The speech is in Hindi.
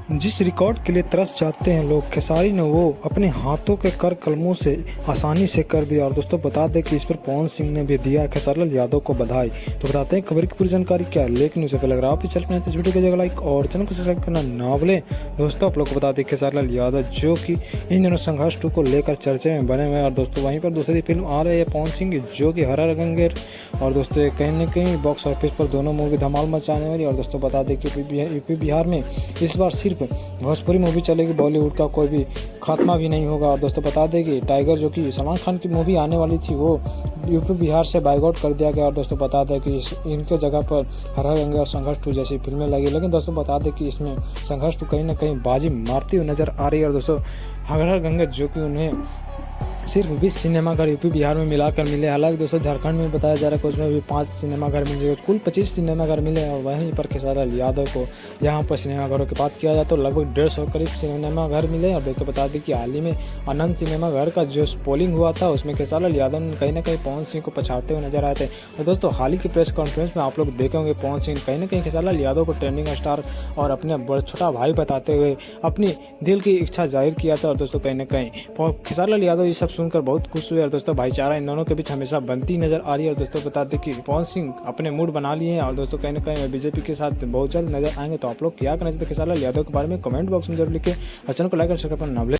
जिस रिकॉर्ड के लिए तरस जाते हैं लोग, खेसारी ने वो अपने हाथों के कर कलमों से आसानी से कर दिया। और दोस्तों बता दें कि इस पर पवन सिंह ने भी दिया खेसारी लाल यादव को बधाई। तो बताते हैं खबर की पूरी जानकारी क्या है, लेकिन उससे पहले अगर आप भी चल रहे हैं तो वीडियो को जगह लाइक और चैनल को सब्सक्राइब करना ना भूलें। दोस्तों आप लोग को बता दें खेसारी लाल यादव जो कि इन दिनों संघर्ष 2 को लेकर चर्चे में बने हुए हैं। और दोस्तों वहीं पर दूसरी फिल्म आ रही है पवन सिंह की जो कि हर हर गंगे। और दोस्तों कहीं न कहीं बॉक्स ऑफिस पर दोनों मूवी धमाल मचाने वाली। और दोस्तों बता दें कि यूपी बिहार में इस बार सिर्फ भोजपुरी मूवी चलेगी, बॉलीवुड का कोई भी खात्मा भी नहीं होगा। और दोस्तों बता दें कि टाइगर जो कि सलमान खान की मूवी आने वाली थी वो यूपी बिहार से बाइकआउट कर दिया गया। और दोस्तों बता दें कि इनके जगह पर हर हर गंगे और संघर्ष 2 जैसी फिल्में लगी। लेकिन दोस्तों बता दें कि इसमें संघर्ष 2 कहीं ना कहीं बाजी मारती हुई नजर आ रही है। और दोस्तों हर हर गंगे जो कि उन्हें सिर्फ 20 सिनेमाघर यूपी बिहार में मिलाकर मिले। हालांकि दोस्तों झारखंड में बताया जा रहा है कि उसमें भी 5 सिनेमाघर मिले, कुल 25 सिनेमाघर मिले। और वहीं पर खेसारी लाल यादव को यहाँ पर सिनेमाघरों की बात किया जाए तो लगभग 150 करीब सिनेमाघर मिले। और दोस्तों बता दें कि हाल ही में आनंद सिनेमाघर का जो पोलिंग हुआ था उसमें खेसारी लाल यादव ने कहीं ना कहीं पवन सिंह को पछाड़ते हुए नजर आए थे। और दोस्तों हाल ही की प्रेस कॉन्फ्रेंस में आप लोग देखेंगे पवन सिंह कहीं ना कहीं खेसारी लाल यादव को ट्रेंडिंग स्टार और अपने छोटा भाई बताते हुए अपनी दिल की इच्छा जाहिर किया था। और दोस्तों कहीं ना कहीं खेसारी लाल यादव ये सब सुनकर बहुत खुश हुए। और दोस्तों भाईचारा इन दोनों के बीच हमेशा बनती नजर आ रही है। और दोस्तों बता दें कि पवन सिंह अपने मूड बना लिए हैं। और दोस्तों कहीं ना कहीं बीजेपी के साथ बहुत जल्द नजर आएंगे। तो आप लोग क्या करना चाहते हैं खेसारी लाल यादव के बारे में कमेंट बॉक्स में जरूर लिखें और चैनल को लाइक और सब्सक्राइब करना ना भूलें।